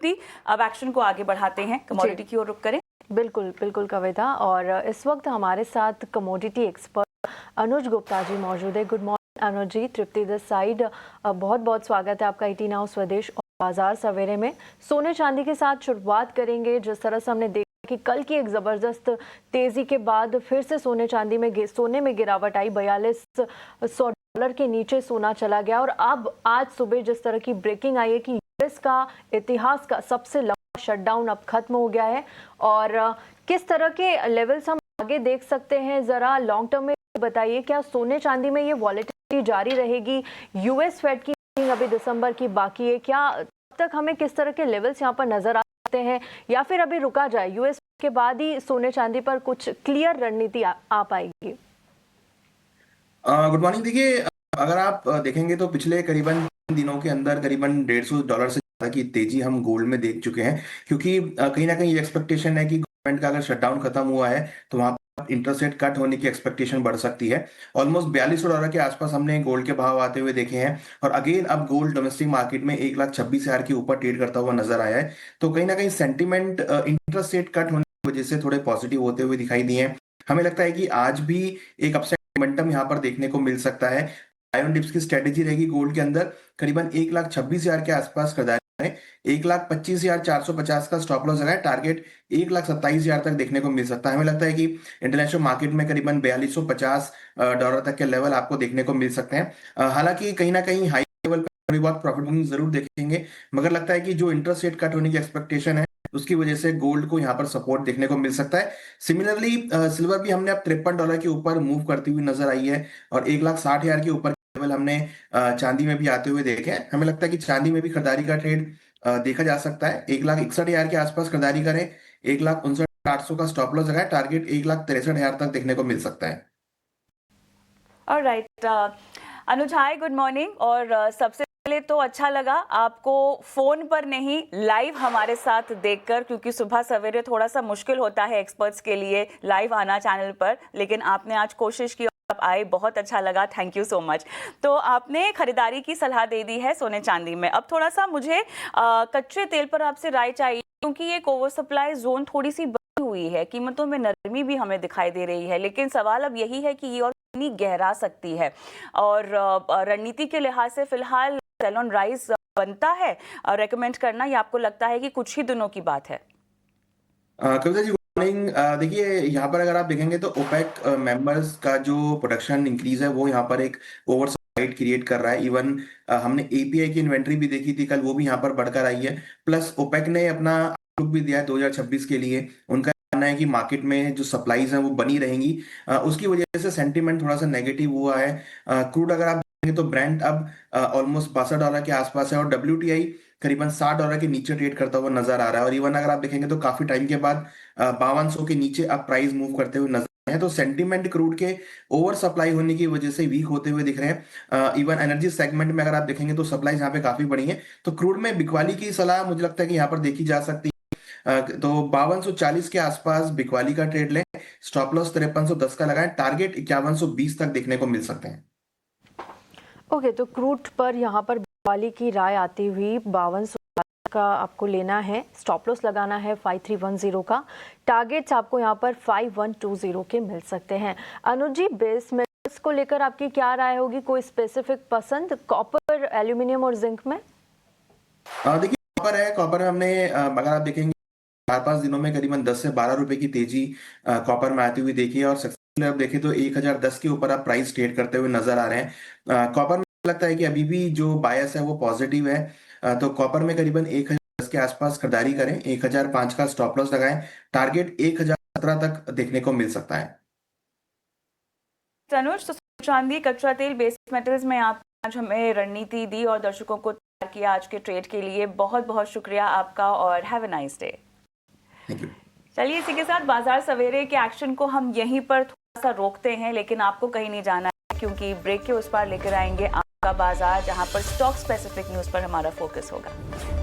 अब एक्शन को आगे बढ़ाते हैं, कमोडिटी की ओर रुख करें। बिल्कुल बिल्कुल कविता, और इस वक्त हमारे साथ कमोडिटी एक्सपर्ट अनुज गुप्ता जी मौजूद है। Good morning Anuj ji, Tripti this side. बहुत बहुत स्वागत है आपका 18 नाउ स्वदेश और बाजार सवेरे में। सोने चांदी के साथ शुरुआत करेंगे। जिस तरह से हमने देखा कि कल की एक ज़बरदस्त तेज़ी के बाद फिर से सोने में गिरावट आई, 4200 डॉलर के नीचे सोना चला गया। और अब आज सुबह जिस तरह की ब्रेकिंग आई है कि यूएस का इतिहास का सबसे लंबा शटडाउन अब खत्म हो गया है, और किस तरह के लेवल्स हम आगे देख सकते हैं, जरा लॉन्ग टर्म में बताइए। क्या सोने चांदी में ये वॉलेटिलिटी जारी रहेगी? यूएस फेड की मीटिंग अभी दिसंबर की बाकी है, क्या अब तक हमें किस तरह के लेवल्स यहाँ पर नजर आ सकते हैं, या फिर अभी रुका जाए, यूएस के बाद ही सोने चांदी पर कुछ क्लियर रणनीति आ पाएगी? Good morning. देखिए, अगर आप देखेंगे तो पिछले करीबन 3 दिनों के अंदर करीबन $150 से ज़्यादा की तेजी हम गोल्ड में देख चुके हैं, क्योंकि कहीं ना कहीं ये एक्सपेक्टेशन है कि गवर्नमेंट का अगर शटडाउन खत्म हुआ है तो वहां पर इंटरेस्ट रेट कट होने की एक्सपेक्टेशन बढ़ सकती है। ऑलमोस्ट $4200 के आसपास हमने गोल्ड के भाव आते हुए देखे हैं, और अगेन अब गोल्ड डोमेस्टिक मार्केट में 1,26,000 के ऊपर ट्रेड करता हुआ नजर आया है। तो कहीं ना कहीं सेंटिमेंट इंटरेस्ट रेट कट होने की वजह से थोड़े पॉजिटिव होते हुए दिखाई दिए हैं। हमें लगता है कि आज भी एक मोमेंटम यहाँ पर देखने को मिल सकता है। आयरन डिप्स की स्ट्रेटेजी रहेगी गोल्ड के अंदर, करीबन 1,26,000 के आसपास खरीदारी करें, 1,25,450 का स्टॉप लॉस लगाए, टारगेट 1,27,000 तक देखने को मिल सकता है। हमें लगता है कि इंटरनेशनल मार्केट में करीबन $4,250 तक के लेवल आपको देखने को मिल सकते हैं। हालांकि कहीं ना कहीं हाई लेवल पर थोड़ी बहुत प्रॉफिट बुकिंग जरूर देखेंगे, मगर लगता है कि जो इंटरेस्ट रेट कट होने की एक्सपेक्टेशन है उसकी वजह से गोल्ड को यहाँ पर सपोर्ट देखने को मिल सकता है। सिमिलरली सिल्वर भी हमने अब $53 के ऊपर मूव करती हुई नजर आई है, और 1,60,000 के ऊपर लेवल हमने चांदी में भी आते हुए देखे हैं। हमें लगता है कि चांदी में भी खरीदारी का ट्रेड देखा जा सकता है। 1,61,000 के आसपास खरीदारी करें, 1,59,800 का स्टॉप लॉस लगाए, टारगेट 1,63,000 तक देखने को मिल सकता है। ऑलराइट, अनुज हाय, गुड मॉर्निंग। और सबसे पहले तो अच्छा लगा आपको फोन पर नहीं लाइव हमारे साथ देखकर, क्योंकि सुबह सवेरे थोड़ा सा मुश्किल होता है एक्सपर्ट्स के लिए लाइव आना चैनल पर, लेकिन आपने आज कोशिश की, आप आए, बहुत अच्छा लगा, थैंक यू सो मच। तो आपने खरीदारी की सलाह दे दी है सोने चांदी में। अब थोड़ा सा मुझे कच्चे तेल पर आपसे राय चाहिए, क्योंकि एक ओवर सप्लाई जोन थोड़ी सी बनी हुई है, कीमतों में नरमी भी हमें दिखाई दे रही है, लेकिन सवाल अब यही है कि ये और कितनी गहरा सकती है, और रणनीति के लिहाज से फिलहाल सेल ऑन राइज बनता है रेकमेंड करना, या आपको लगता है कि कुछ ही दिनों की बात है? Kavita ji, good morning. देखिए, यहाँ पर अगर आप देखेंगे तो ओपेक मेंबर्स का जो प्रोडक्शन इंक्रीज है वो यहाँ पर एक ओवर सप्लाई क्रिएट कर रहा है। इवन हमने एपीआई की इन्वेंट्री भी देखी थी कल, वो भी यहाँ पर बढ़कर आई है। प्लस ओपेक ने अपना आउटलुक भी दिया है 2026 के लिए। उनका मानना है कि मार्केट में जो सप्लाईज हैं वो बनी रहेंगी, उसकी वजह से सेंटीमेंट थोड़ा सा नेगेटिव हुआ है। क्रूड अगर आप देखेंगे तो ब्रेंट अब ऑलमोस्ट $62 के आसपास है, और WTI करीबन $60 के नीचे ट्रेड करता हुआ नजर आ रहा है। और इवन अगर आप देखेंगे तो काफी टाइम के बाद 5200 के नीचे अब प्राइस मूव करते हुए नजर आ रहे हैं। तो सेंटीमेंट क्रूड के ओवर सप्लाई होने की वजह से वीक होते हुए दिख रहे हैं। इवन एनर्जी सेगमेंट में अगर आप देखेंगे तो सप्लाई यहाँ पे काफी बढ़ी है। तो क्रूड में बिकवाली की सलाह मुझे लगता है कि यहाँ पर देखी जा सकती है। तो 5240 के आसपास बिकवाली का ट्रेड लें, स्टॉप लॉस 5310 का लगाएं, टारगेट 5120 तक देखने को मिल सकते हैं। ओके, तो क्रूड पर यहाँ पर बिकवाली की राय आती हुई 5200 का आपको लेना है, स्टॉप लॉस लगाना है 5310 का, टारगेट्स आपको यहाँ पर 5120 के मिल सकते हैं। अनुज जी, बेस मेटल्स को लेकर आपकी क्या राय होगी? कोई स्पेसिफिक पसंद कॉपर, एल्यूमिनियम और जिंक में? देखिए, कॉपर है। कॉपर में हमने अगर आप देखेंगे 4-5 दिनों में करीबन 10 से 12 रुपए की तेजी कॉपर में आती हुई देखी है, और सक्सेसफुल अब देखें तो 1,010 के ऊपर आप प्राइस ट्रेड करते हुए नजर आ रहे हैं। कॉपर में लगता है कि अभी भी जो बायस है वो पॉजिटिव है। तो कॉपर में करीबन 1,010 के आसपास खरीदारी करें, 1,005 का स्टॉप लॉस लगाएं, टारगेट 1,017 तक देखने को मिल सकता है। अनुज, तो चांदी, कच्चा तेल, बेस मेटल्स में आप आज हमें रणनीति दी और दर्शकों को तैयार किया आज के ट्रेड के लिए, बहुत बहुत शुक्रिया आपका, और हैव अ नाइस डे। चलिए, इसी के साथ बाजार सवेरे के एक्शन को हम यहीं पर थोड़ा सा रोकते हैं, लेकिन आपको कहीं नहीं जाना है, क्योंकि ब्रेक के उस पार लेकर आएंगे आपका बाजार, जहां पर स्टॉक स्पेसिफिक न्यूज पर हमारा फोकस होगा।